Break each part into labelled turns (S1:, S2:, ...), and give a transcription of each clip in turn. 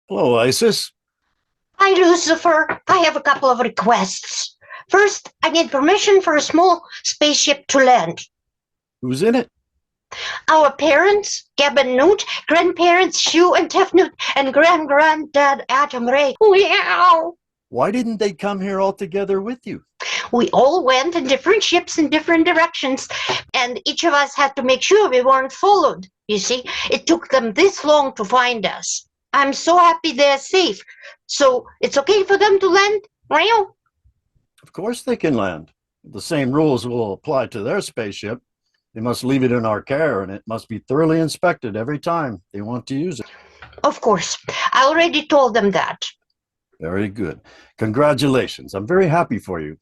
S1: Hello, Isis.
S2: Hi, Lucifer. I have a couple of requests. First, I need permission for a small spaceship to land.
S1: Who's in it?
S2: Our parents, Gab and Newt, grandparents, Shu and Tefnut, and grand-granddad Atom Ray. Wow!
S1: Why didn't they come here all together with you?
S2: We all went in different ships in different directions, and each of us had to make sure we weren't followed. You see, it took them this long to find us. I'm so happy they're safe. So it's okay for them to land, right?
S1: Of course they can land. The same rules will apply to their spaceship. They must leave it in our care, and it must be thoroughly inspected every time they want to use it.
S2: Of course. I already told them that.
S1: Very good. Congratulations. I'm very happy for you.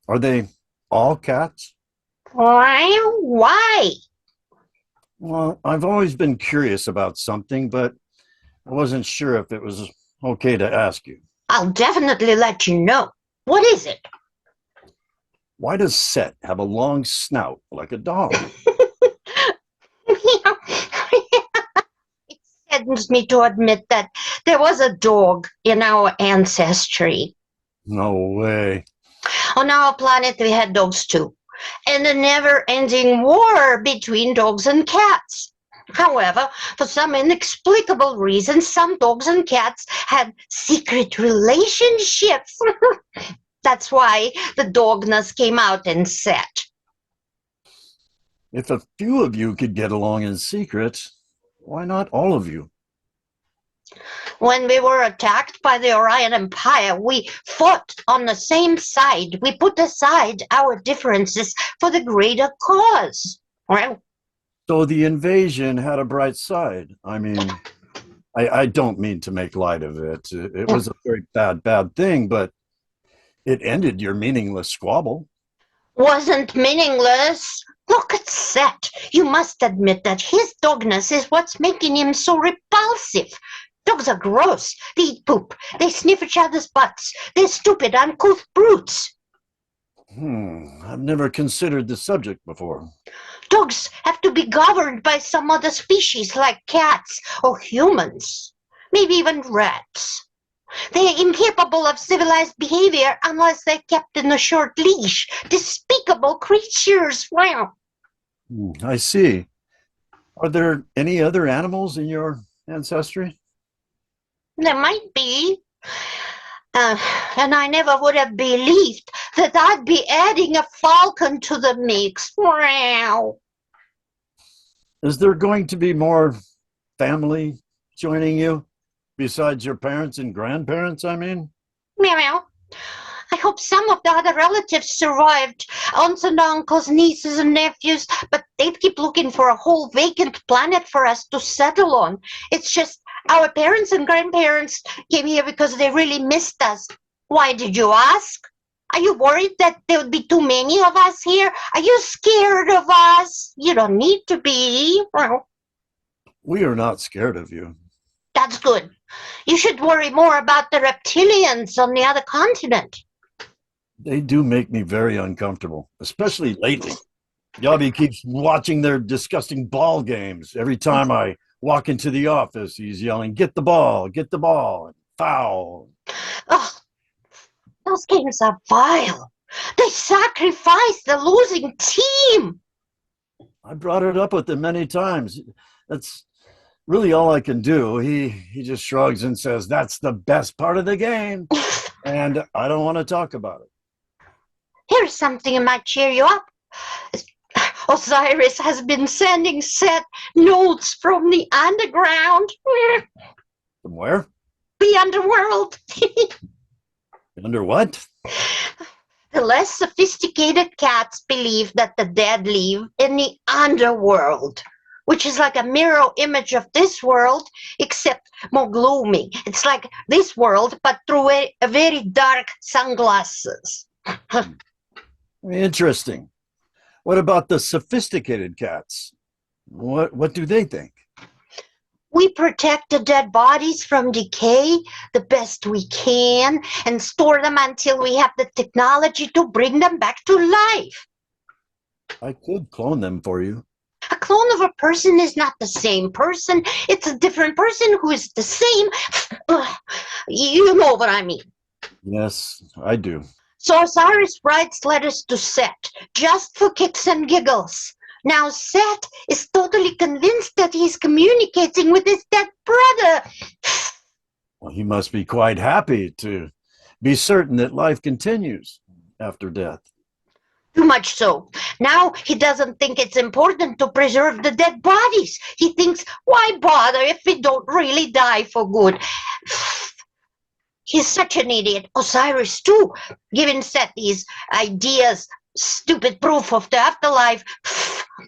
S1: Are they all cats?
S2: Why?
S1: Well, I've always been curious about something, but I wasn't sure if it was okay to ask you.
S2: I'll definitely let you know. What is it?
S1: Why does Set have a long snout like a dog?
S2: It saddens me to admit that there was a dog in our ancestry.
S1: No way.
S2: On our planet, we had dogs too, and a never-ending war between dogs and cats. However, for some inexplicable reason, some dogs and cats had secret relationships. That's why the dogness came out in Set.
S1: If a few of you could get along in secret, why not all of you?
S2: When we were attacked by the Orion Empire, we fought on the same side. We put aside our differences for the greater cause. Well,
S1: So the invasion had a bright side. I mean, I don't mean to make light of it. It was a very bad thing, but it ended your meaningless squabble.
S2: wasn't meaningless. Look at Set. You must admit that his dogness is what's making him so repulsive. Dogs are gross. They eat poop. They sniff each other's butts. They're stupid, uncouth brutes.
S1: I've never considered the subject before.
S2: Dogs have to be governed by some other species like cats or humans, maybe even rats. They're incapable of civilized behavior unless they're kept in a short leash. Despicable creatures. Wow.
S1: I see. Are there any other animals in your ancestry?
S2: There might be. And I never would have believed that I'd be adding a falcon to the mix. Wow.
S1: Is there going to be more family joining you? Besides your parents and grandparents, I mean?
S2: Meow. I hope some of the other relatives survived. Aunts and uncles, nieces and nephews, but they'd keep looking for a whole vacant planet for us to settle on. It's just our parents and grandparents came here because they really missed us. Why did you ask? Are you worried that there would be too many of us here? Are you scared of us? You don't need to be. Well,
S1: We are not scared of you.
S2: that's good. You should worry more about the reptilians on the other continent.
S1: They do make me very uncomfortable, especially lately. Yobby keeps watching their disgusting ball games. Every time I walk into the office, he's yelling, get the ball, and foul.
S2: Oh, those games are vile. They sacrifice the losing team.
S1: I brought it up with him many times. That's really all I can do. He just shrugs and says, that's the best part of the game. And I don't want to talk about it.
S2: Here's something that might cheer you up. Osiris has been sending Set notes from the underground.
S1: From where?
S2: The underworld.
S1: Under what?
S2: The less sophisticated cats believe that the dead live in the underworld, which is like a mirror image of this world, except more gloomy. It's like this world, but through a very dark sunglasses.
S1: Interesting. What about the sophisticated cats? What do they think?
S2: We protect the dead bodies from decay the best we can and store them until we have the technology to bring them back to life.
S1: I could clone them for you.
S2: A clone of a person is not the same person. It's a different person who is the same. You know what I mean.
S1: Yes, I do.
S2: So Osiris writes letters to Set, just for kicks and giggles. Now Set is totally convinced that he's communicating with his dead brother.
S1: Well, he must be quite happy to be certain that life continues after death.
S2: Too much so. Now he doesn't think it's important to preserve the dead bodies. He thinks, why bother if we don't really die for good? He's such an idiot. Osiris, too, giving Set these ideas, stupid proof of the afterlife.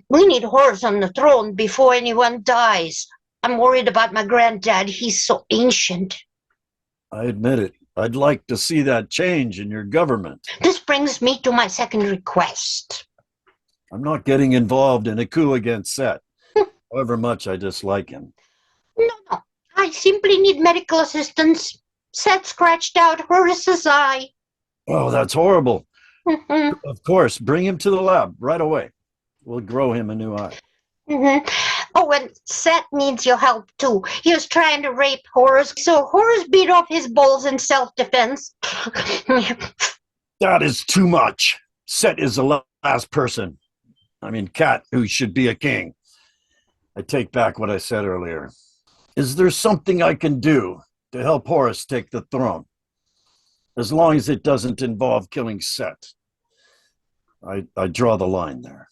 S2: We need Horus on the throne before anyone dies. I'm worried about my granddad. He's so ancient.
S1: I admit it. I'd like to see that change in your government.
S2: This brings me to my second request.
S1: I'm not getting involved in a coup against Set, however much I dislike him.
S2: No. I simply need medical assistance. Set scratched out Horus's eye.
S1: Oh, that's horrible. Of course, bring him to the lab right away. We'll grow him a new eye.
S2: Oh, and Set needs your help, too. He was trying to rape Horus, so Horus beat off his balls in self-defense.
S1: That is too much. Set is the last person. Cat, who should be a king. I take back what I said earlier. Is there something I can do to help Horus take the throne? As long as it doesn't involve killing Set. I draw the line there.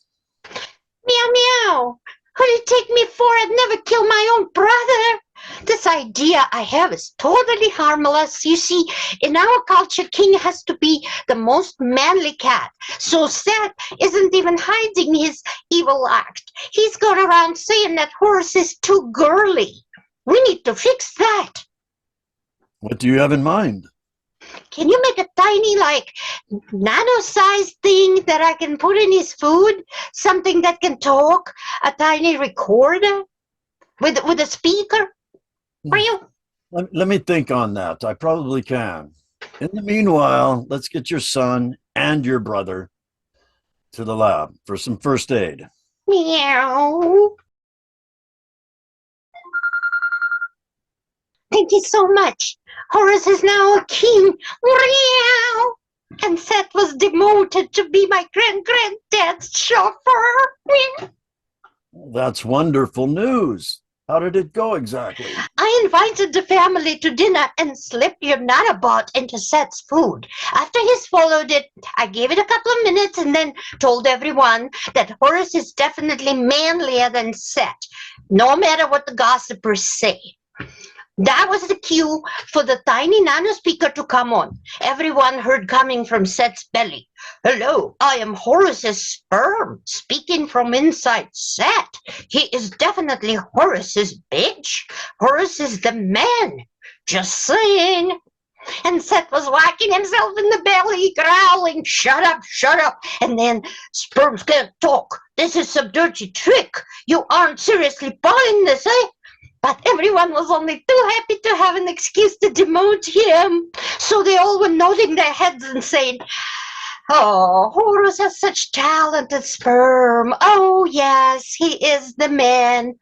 S2: Meow, meow. Who do you take me for? I'd never kill my own brother. This idea I have is totally harmless. You see, in our culture, king has to be the most manly cat. So Set isn't even hiding his evil act. He's gone around saying that Horus is too girly. We need to fix that.
S1: What do you have in mind?
S2: Can you make a tiny, nano-sized thing that I can put in his food? Something that can talk? A tiny recorder? With a speaker? For you?
S1: Let me think on that. I probably can. In the meanwhile, let's get your son and your brother to the lab for some first aid.
S2: Meow. Thank you so much. Horus is now a king. Meow. And Set was demoted to be my granddad's chauffeur.
S1: That's wonderful news. How did it go exactly?
S2: I invited the family to dinner and slipped your nanobot into Set's food. After he swallowed it, I gave it a couple of minutes and then told everyone that Horus is definitely manlier than Set, no matter what the gossipers say. That was the cue for the tiny nano speaker to come on. Everyone heard coming from Set's belly. Hello, I am Horus's sperm, speaking from inside Set. He is definitely Horus's bitch. Horus is the man. Just saying. And Set was whacking himself in the belly, growling, shut up, shut up. And then, sperms can't talk. This is some dirty trick. You aren't seriously buying this, eh? But everyone was only too happy to have an excuse to demote him. So they all were nodding their heads and saying, oh, Horus has such talented sperm. Oh, yes, he is the man.